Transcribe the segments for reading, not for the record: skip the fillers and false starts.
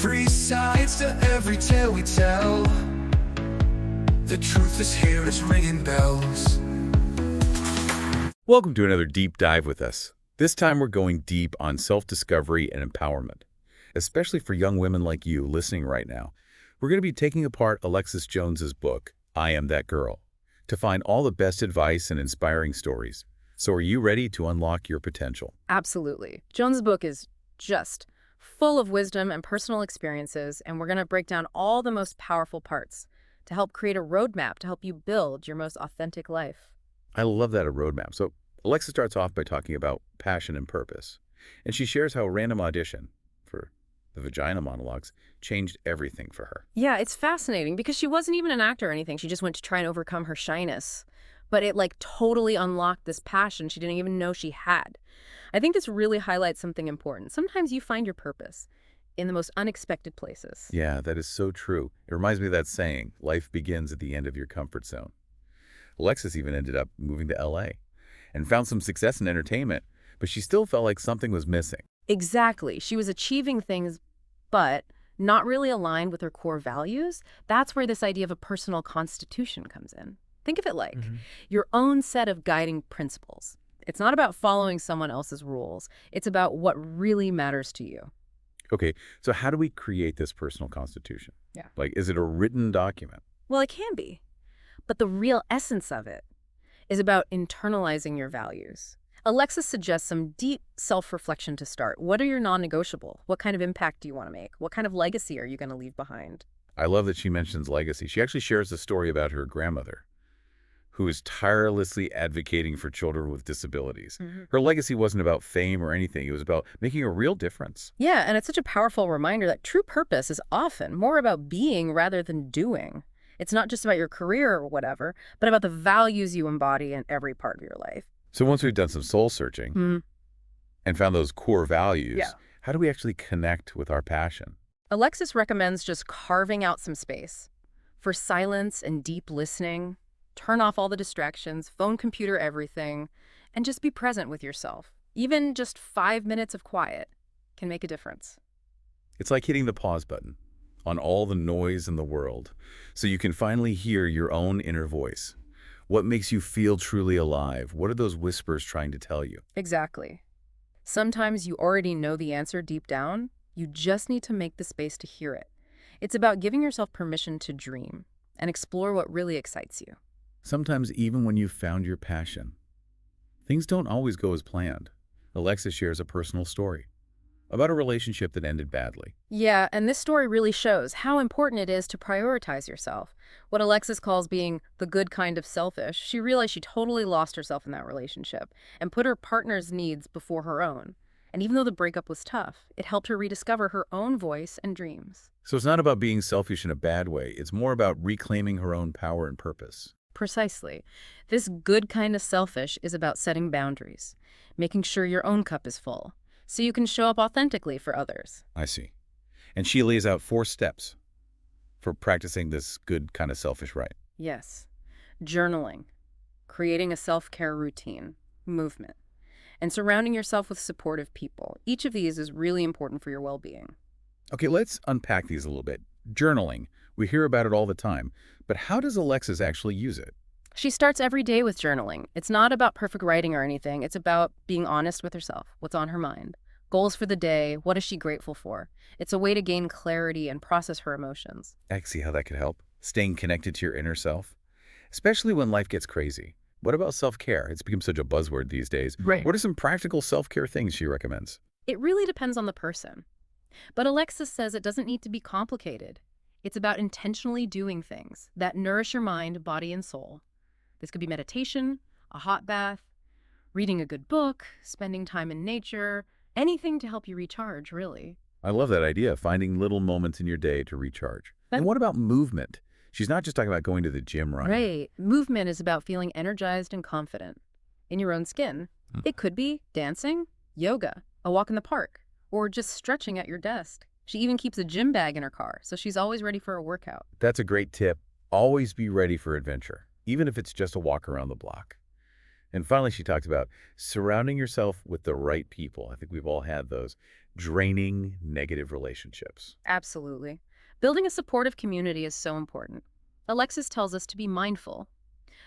Three sides to every tale we tell. The truth is here, it's ringing bells. Welcome to another deep dive with us. This time we're going deep on self-discovery and empowerment, especially for young women like you listening right now. We're going to be taking apart Alexis Jones's book, I Am That Girl, to find all the best advice and inspiring stories. So are you ready to unlock your potential? Absolutely. Jones's book is just full of wisdom and personal experiences, and we're going to break down all the most powerful parts to help create a roadmap to help you build your most authentic life. I love that, a roadmap. So Alexis starts off by talking about passion and purpose, and she shares how a random audition for the vagina monologues changed everything for her. Yeah, it's fascinating because she wasn't even an actor or anything. She just went to try and overcome her shyness. But it totally unlocked this passion she didn't even know she had. I think this really highlights something important. Sometimes you find your purpose in the most unexpected places. Yeah, that is so true. It reminds me of that saying, life begins at the end of your comfort zone. Alexis even ended up moving to LA and found some success in entertainment, but she still felt like something was missing. Exactly. She was achieving things, but not really aligned with her core values. That's where this idea of a personal constitution comes in. Think of it like your own set of guiding principles. It's not about following someone else's rules. It's about what really matters to you. Okay, so how do we create this personal constitution? Yeah. Is it a written document? Well, it can be. But the real essence of it is about internalizing your values. Alexis suggests some deep self-reflection to start. What are your non-negotiable? What kind of impact do you want to make? What kind of legacy are you going to leave behind? I love that she mentions legacy. She actually shares a story about her grandmother, who is tirelessly advocating for children with disabilities. Her legacy wasn't about fame or anything. It was about making a real difference. Yeah, and it's such a powerful reminder that true purpose is often more about being rather than doing. It's not just about your career or whatever, but about the values you embody in every part of your life. So once we've done some soul searching and found those core values, how do we actually connect with our passion? Alexis recommends just carving out some space for silence and deep listening. Turn off all the distractions, phone, computer, everything, and just be present with yourself. Even just 5 minutes of quiet can make a difference. It's like hitting the pause button on all the noise in the world so you can finally hear your own inner voice. What makes you feel truly alive? What are those whispers trying to tell you? Exactly. Sometimes you already know the answer deep down. You just need to make the space to hear it. It's about giving yourself permission to dream and explore what really excites you. Sometimes even when you've found your passion, things don't always go as planned. Alexis shares a personal story about a relationship that ended badly. Yeah, and this story really shows how important it is to prioritize yourself. What Alexis calls being the good kind of selfish, she realized she totally lost herself in that relationship and put her partner's needs before her own. And even though the breakup was tough, it helped her rediscover her own voice and dreams. So it's not about being selfish in a bad way. It's more about reclaiming her own power and purpose. Precisely. This good kind of selfish is about setting boundaries, making sure your own cup is full, so you can show up authentically for others. I see. And she lays out 4 steps for practicing this good kind of selfish right. Yes. Journaling, creating a self-care routine, movement, and surrounding yourself with supportive people. Each of these is really important for your well-being. Okay, let's unpack these a little bit. Journaling. We hear about it all the time, but how does Alexis actually use it? She starts every day with journaling. It's not about perfect writing or anything. It's about being honest with herself, what's on her mind, goals for the day, what is she grateful for. It's a way to gain clarity and process her emotions. I can see how that could help. Staying connected to your inner self, especially when life gets crazy. What about self-care? It's become such a buzzword these days. Right. What are some practical self-care things she recommends? It really depends on the person. But Alexis says it doesn't need to be complicated. It's about intentionally doing things that nourish your mind, body, and soul. This could be meditation, a hot bath, reading a good book, spending time in nature, anything to help you recharge, really. I love that idea, finding little moments in your day to recharge. And what about movement? She's not just talking about going to the gym, right? Right. Movement is about feeling energized and confident in your own skin. It could be dancing, yoga, a walk in the park, or just stretching at your desk. She even keeps a gym bag in her car, so she's always ready for a workout. That's a great tip. Always be ready for adventure, even if it's just a walk around the block. And finally, she talks about surrounding yourself with the right people. I think we've all had those. draining negative relationships. Absolutely. Building a supportive community is so important. Alexis tells us to be mindful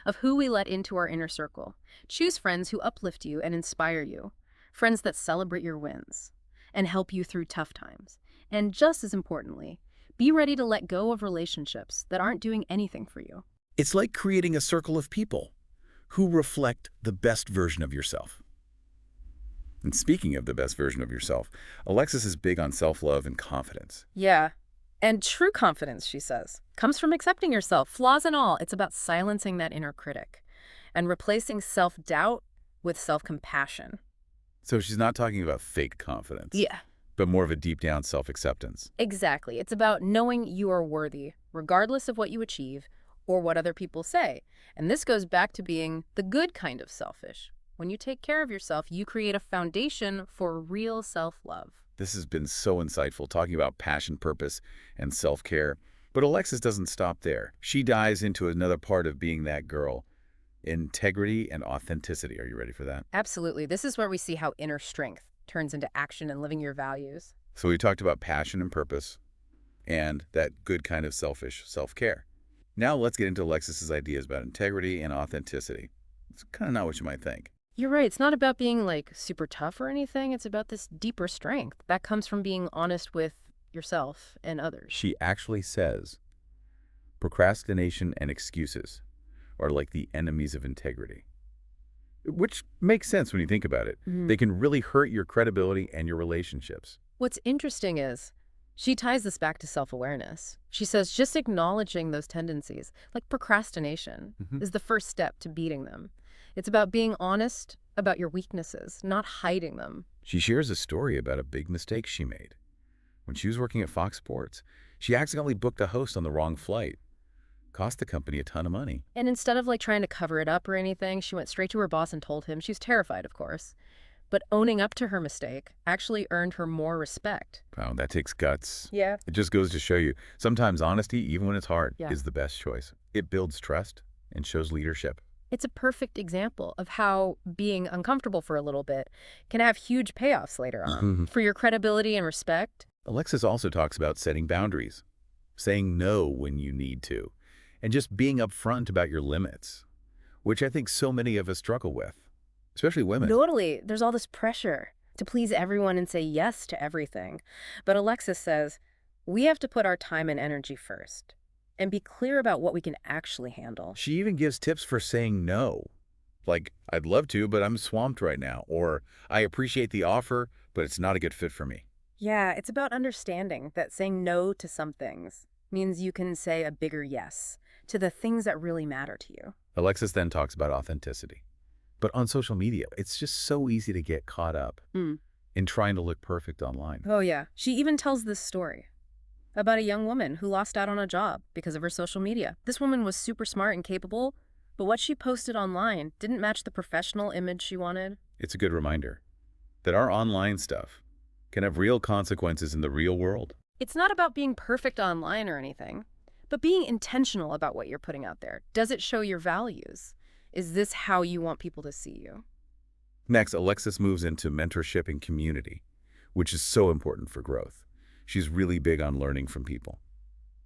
of who we let into our inner circle. Choose friends who uplift you and inspire you, friends that celebrate your wins and help you through tough times. And just as importantly, be ready to let go of relationships that aren't doing anything for you. It's like creating a circle of people who reflect the best version of yourself. And speaking of the best version of yourself, Alexis is big on self-love and confidence. Yeah. And true confidence, she says, comes from accepting yourself, flaws and all. It's about silencing that inner critic and replacing self-doubt with self-compassion. So she's not talking about fake confidence, Yeah. but more of a deep-down self-acceptance. Exactly. It's about knowing you are worthy, regardless of what you achieve or what other people say. And this goes back to being the good kind of selfish. When you take care of yourself, you create a foundation for real self-love. This has been so insightful, talking about passion, purpose, and self-care. But Alexis doesn't stop there. She dives into another part of being that girl, integrity and authenticity. Are you ready for that? Absolutely. This is where we see how inner strength turns into action and living your values. So we talked about passion and purpose and that good kind of selfish self-care. Now let's get into Alexis's ideas about integrity and authenticity. It's kind of not what you might think. You're right. It's not about being like super tough or anything. It's about this deeper strength that comes from being honest with yourself and others. She actually says procrastination and excuses are like the enemies of integrity, which makes sense when you think about it. They can really hurt your credibility and your relationships. What's interesting is she ties this back to self-awareness. She says just acknowledging those tendencies, like procrastination, is the first step to beating them. It's about being honest about your weaknesses, not hiding them. She shares a story about a big mistake she made. When she was working at Fox Sports, she accidentally booked a host on the wrong flight. Cost the company a ton of money. And instead of like trying to cover it up or anything, she went straight to her boss and told him. She was terrified, of course. But owning up to her mistake actually earned her more respect. Wow, that takes guts. Yeah. It just goes to show you, sometimes honesty, even when it's hard, Yeah. is the best choice. It builds trust and shows leadership. It's a perfect example of how being uncomfortable for a little bit can have huge payoffs later on for your credibility and respect. Alexis also talks about setting boundaries, saying no when you need to, and just being upfront about your limits, which I think so many of us struggle with, especially women. Totally. There's all this pressure to please everyone and say yes to everything. But Alexis says we have to put our time and energy first and be clear about what we can actually handle. She even gives tips for saying no, like, I'd love to, but I'm swamped right now, or I appreciate the offer, but it's not a good fit for me. Yeah, it's about understanding that saying no to some things means you can say a bigger yes to the things that really matter to you. Alexis then talks about authenticity. But on social media, it's just so easy to get caught up in trying to look perfect online. Oh, yeah. She even tells this story about a young woman who lost out on a job because of her social media. This woman was super smart and capable, but what she posted online didn't match the professional image she wanted. It's a good reminder that our online stuff can have real consequences in the real world. It's not about being perfect online or anything, but being intentional about what you're putting out there. Does it show your values? Is this how you want people to see you? Next, Alexis moves into mentorship and community, which is so important for growth. She's really big on learning from people.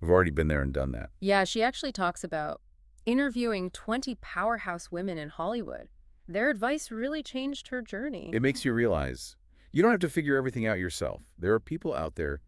We've already been there and done that. Yeah, she actually talks about interviewing 20 powerhouse women in Hollywood. Their advice really changed her journey. It makes you realize you don't have to figure everything out yourself. There are people out there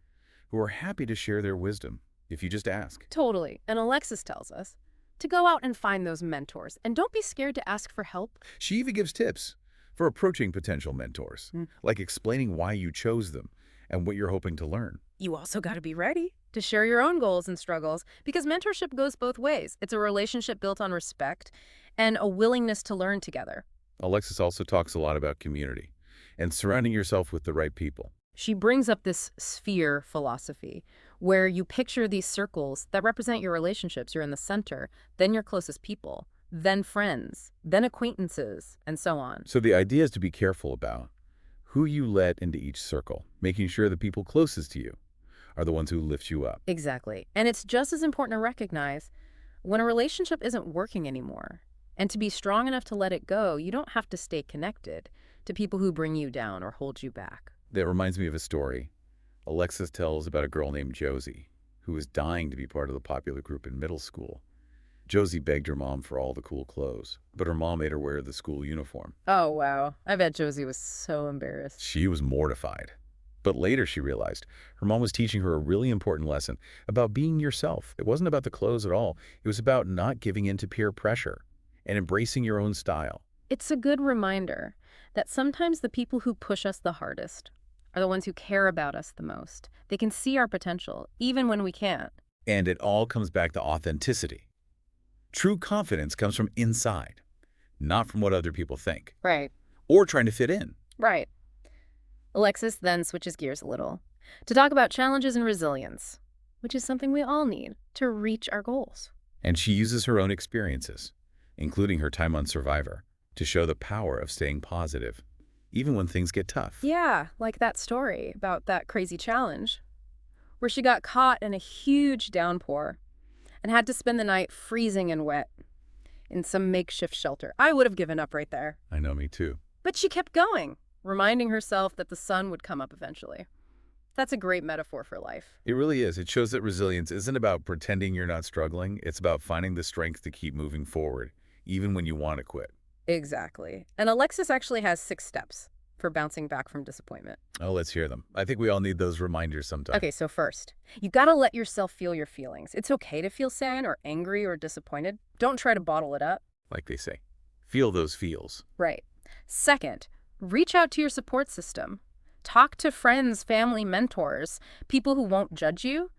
who are happy to share their wisdom if you just ask. Totally. And Alexis tells us to go out and find those mentors. And don't be scared to ask for help. She even gives tips for approaching potential mentors, like explaining why you chose them and what you're hoping to learn. You also got to be ready to share your own goals and struggles, because mentorship goes both ways. It's a relationship built on respect and a willingness to learn together. Alexis also talks a lot about community and surrounding yourself with the right people. She brings up this sphere philosophy where you picture these circles that represent your relationships. You're in the center, then your closest people, then friends, then acquaintances, and so on. So the idea is to be careful about who you let into each circle, making sure the people closest to you are the ones who lift you up. Exactly. And it's just as important to recognize when a relationship isn't working anymore, and to be strong enough to let it go. You don't have to stay connected to people who bring you down or hold you back. That reminds me of a story. Alexis tells about a girl named Josie, who was dying to be part of the popular group in middle school. Josie begged her mom for all the cool clothes, but her mom made her wear the school uniform. Oh, wow. I bet Josie was so embarrassed. She was mortified. But later she realized her mom was teaching her a really important lesson about being yourself. It wasn't about the clothes at all. It was about not giving in to peer pressure and embracing your own style. It's a good reminder that sometimes the people who push us the hardest are the ones who care about us the most. They can see our potential, even when we can't. And it all comes back to authenticity. True confidence comes from inside, not from what other people think, Right. or trying to fit in. Right. Alexis then switches gears a little to talk about challenges and resilience, which is something we all need to reach our goals. And she uses her own experiences, including her time on Survivor, to show the power of staying positive, even when things get tough. Yeah, like that story about that crazy challenge where she got caught in a huge downpour and had to spend the night freezing and wet in some makeshift shelter. I would have given up right there. I know, me too. But she kept going, reminding herself that the sun would come up eventually. That's a great metaphor for life. It really is. It shows that resilience isn't about pretending you're not struggling. It's about finding the strength to keep moving forward, even when you want to quit. Exactly. And Alexis actually has 6 steps for bouncing back from disappointment. Oh, let's hear them. I think we all need those reminders sometimes. Okay, so first, you gotta let yourself feel your feelings. It's okay to feel sad or angry or disappointed. Don't try to bottle it up. Like they say, feel those feels. Right. Second, reach out to your support system. Talk to friends, family, mentors, people who won't judge you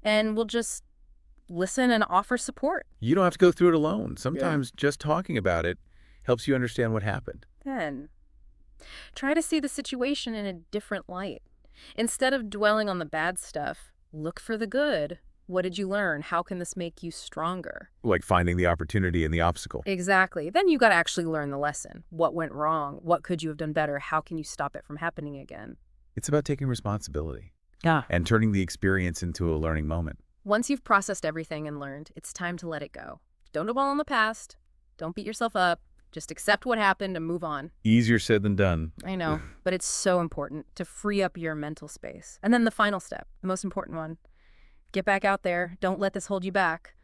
and will just listen and offer support. You don't have to go through it alone. Sometimes just talking about it helps you understand what happened. Then, try to see the situation in a different light. Instead of dwelling on the bad stuff, look for the good. What did you learn? How can this make you stronger? Like finding the opportunity in the obstacle. Exactly. Then you got to actually learn the lesson. What went wrong? What could you have done better? How can you stop it from happening again? It's about taking responsibility Yeah. and turning the experience into a learning moment. Once you've processed everything and learned, it's time to let it go. Don't dwell on the past. Don't beat yourself up. Just accept what happened and move on. Easier said than done. I know, but it's so important to free up your mental space. And then the final step, the most important one, get back out there. Don't let this hold you back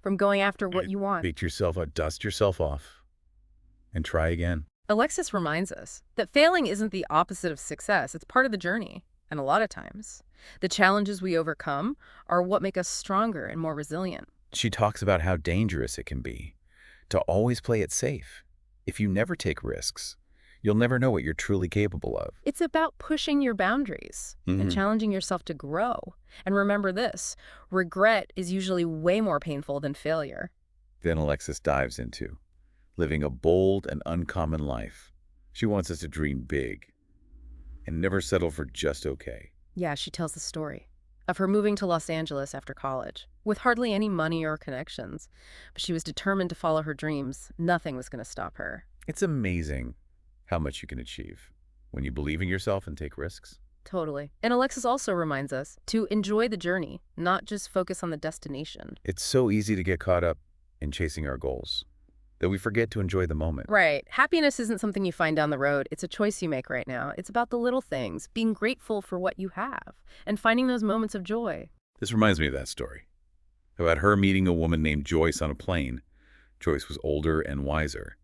from going after what you want. Beat yourself up, dust yourself off, and try again. Alexis reminds us that failing isn't the opposite of success. It's part of the journey. And a lot of times, the challenges we overcome are what make us stronger and more resilient. She talks about how dangerous it can be to always play it safe. If you never take risks, you'll never know what you're truly capable of. It's about pushing your boundaries and challenging yourself to grow. And remember this, regret is usually way more painful than failure. Then Alexis dives into living a bold and uncommon life. She wants us to dream big and never settle for just okay. Yeah, she tells the story of her moving to Los Angeles after college with hardly any money or connections. But she was determined to follow her dreams. Nothing was going to stop her. It's amazing how much you can achieve when you believe in yourself and take risks. Totally. And Alexis also reminds us to enjoy the journey, not just focus on the destination. It's so easy to get caught up in chasing our goals that we forget to enjoy the moment. Right. Happiness isn't something you find down the road. It's a choice you make right now. It's about the little things, being grateful for what you have, and finding those moments of joy. This reminds me of that story about her meeting a woman named Joyce on a plane. Joyce was older and wiser,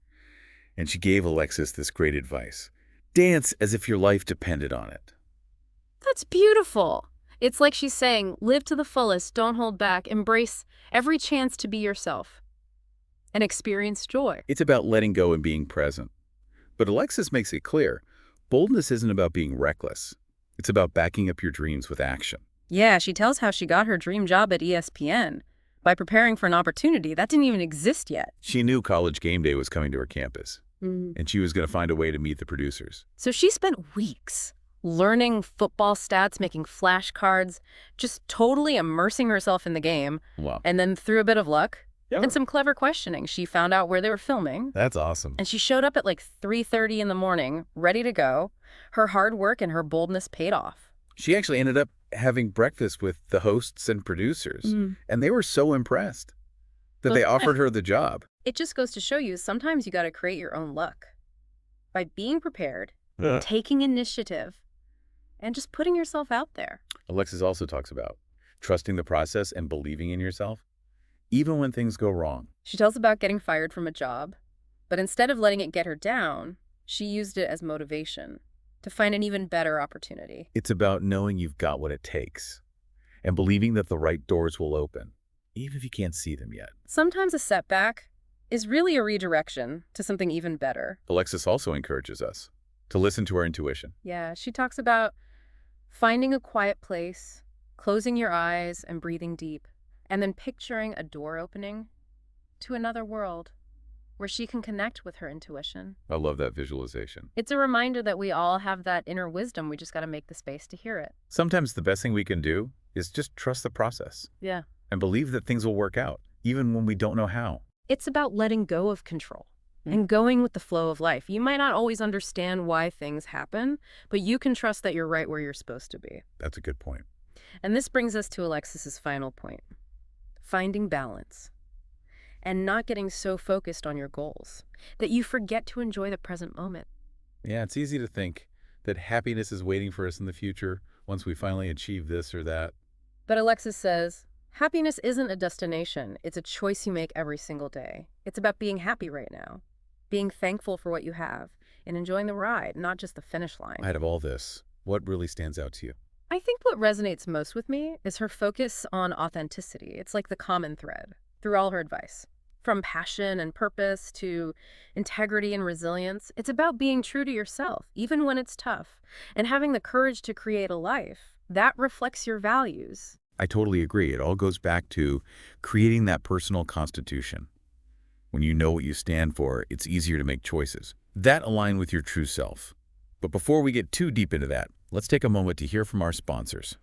and she gave Alexis this great advice. Dance as if your life depended on it. That's beautiful. It's like she's saying, live to the fullest, don't hold back, embrace every chance to be yourself and experience joy. It's about letting go and being present. But Alexis makes it clear, boldness isn't about being reckless. It's about backing up your dreams with action. Yeah, she tells how she got her dream job at ESPN by preparing for an opportunity that didn't even exist yet. She knew College Game Day was coming to her campus, and she was going to find a way to meet the producers. So she spent weeks learning football stats, making flashcards, just totally immersing herself in the game. Wow. And then through a bit of luck Yeah. and some clever questioning, she found out where they were filming. That's awesome. And she showed up at like 3:30 in the morning, ready to go. Her hard work and her boldness paid off. She actually ended up having breakfast with the hosts and producers, and they were so impressed that they offered her the job. It just goes to show you, sometimes you got to create your own luck. By being prepared, taking initiative, and just putting yourself out there. Alexis also talks about trusting the process and believing in yourself, even when things go wrong. She tells about getting fired from a job, but instead of letting it get her down, she used it as motivation to find an even better opportunity. It's about knowing you've got what it takes and believing that the right doors will open, even if you can't see them yet. Sometimes a setback is really a redirection to something even better. Alexis also encourages us to listen to our intuition. Yeah, she talks about finding a quiet place, closing your eyes and breathing deep, and then picturing a door opening to another world where she can connect with her intuition. I love that visualization. It's a reminder that we all have that inner wisdom. We just got to make the space to hear it. Sometimes the best thing we can do is just trust the process Yeah. and believe that things will work out, even when we don't know how. It's about letting go of control and going with the flow of life. You might not always understand why things happen, but you can trust that you're right where you're supposed to be. That's a good point. And this brings us to Alexis's final point: finding balance and not getting so focused on your goals that you forget to enjoy the present moment. Yeah, it's easy to think that happiness is waiting for us in the future once we finally achieve this or that. But Alexis says, happiness isn't a destination. It's a choice you make every single day. It's about being happy right now, being thankful for what you have, and enjoying the ride, not just the finish line. Out of all this, what really stands out to you? I think what resonates most with me is her focus on authenticity. It's like the common thread through all her advice. From passion and purpose to integrity and resilience, it's about being true to yourself, even when it's tough, and having the courage to create a life that reflects your values. I totally agree. It all goes back to creating that personal constitution. When you know what you stand for, it's easier to make choices that align with your true self. But before we get too deep into that, let's take a moment to hear from our sponsors.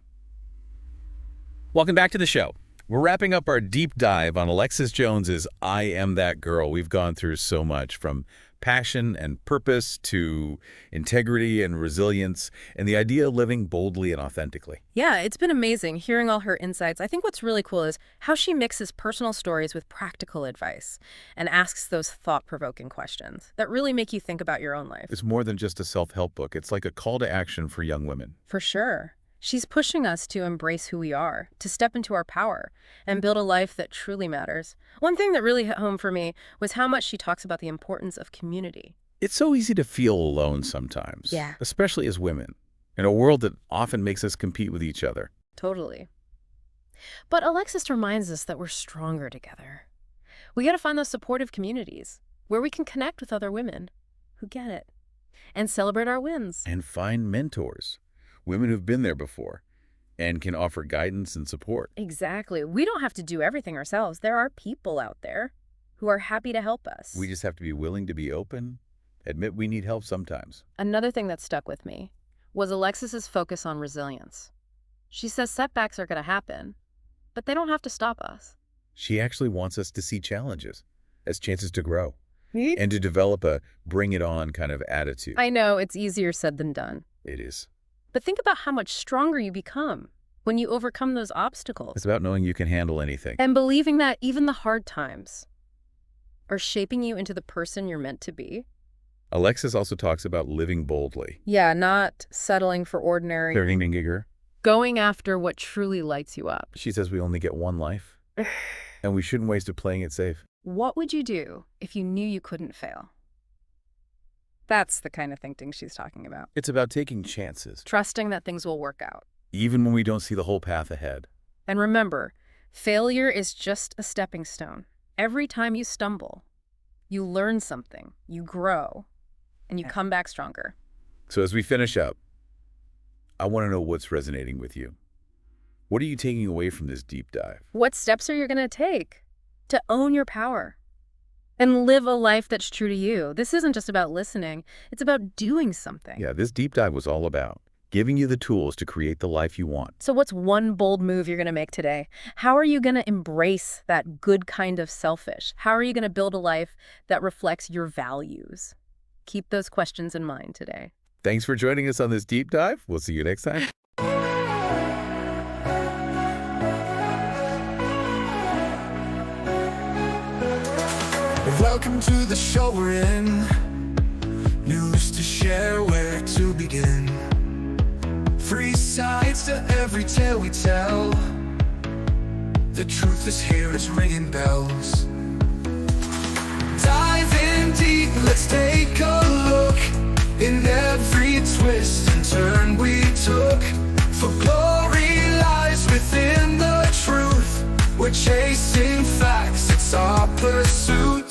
Welcome back to the show. We're wrapping up our deep dive on Alexis Jones's I Am That Girl. We've gone through so much, from passion and purpose to integrity and resilience, and the idea of living boldly and authentically. Yeah, it's been amazing hearing all her insights. I think what's really cool is how she mixes personal stories with practical advice and asks those thought-provoking questions that really make you think about your own life. It's more than just a self-help book. It's like a call to action for young women. For sure. She's pushing us to embrace who we are, to step into our power, and build a life that truly matters. One thing that really hit home for me was how much she talks about the importance of community. It's so easy to feel alone sometimes, Yeah. especially as women, in a world that often makes us compete with each other. Totally. But Alexis reminds us that we're stronger together. We got to find those supportive communities where we can connect with other women who get it and celebrate our wins. And find mentors, women who've been there before, and can offer guidance and support. Exactly. We don't have to do everything ourselves. There are people out there who are happy to help us. We just have to be willing to be open, admit we need help sometimes. Another thing that stuck with me was Alexis's focus on resilience. She says setbacks are going to happen, but they don't have to stop us. She actually wants us to see challenges as chances to grow and to develop a bring-it-on kind of attitude. I know it's easier said than done. It is. But think about how much stronger you become when you overcome those obstacles. It's about knowing you can handle anything. And believing that even the hard times are shaping you into the person you're meant to be. Alexis also talks about living boldly. Yeah, not settling for ordinary. Going after what truly lights you up. She says we only get one life, and we shouldn't waste it playing it safe. What would you do if you knew you couldn't fail? That's the kind of thinking she's talking about. It's about taking chances, Trusting that things will work out. even when we don't see the whole path ahead. And remember, failure is just a stepping stone. Every time you stumble, you learn something, you grow, and you come back stronger. So as we finish up, I want to know what's resonating with you. What are you taking away from this deep dive? What steps are you going to take to own your power and live a life that's true to you? This isn't just about listening. It's about doing something. Yeah, this deep dive was all about giving you the tools to create the life you want. So what's one bold move you're going to make today? How are you going to embrace that good kind of selfish? How are you going to build a life that reflects your values? Keep those questions in mind today. Thanks for joining us on this deep dive. We'll see you next time. Welcome to the show we're in. News to share, where to begin. every tale we tell. The truth is here, it's ringing bells. Dive in deep, let's take a look in every twist and turn we took. For glory lies within the truth. We're chasing facts, it's our pursuit.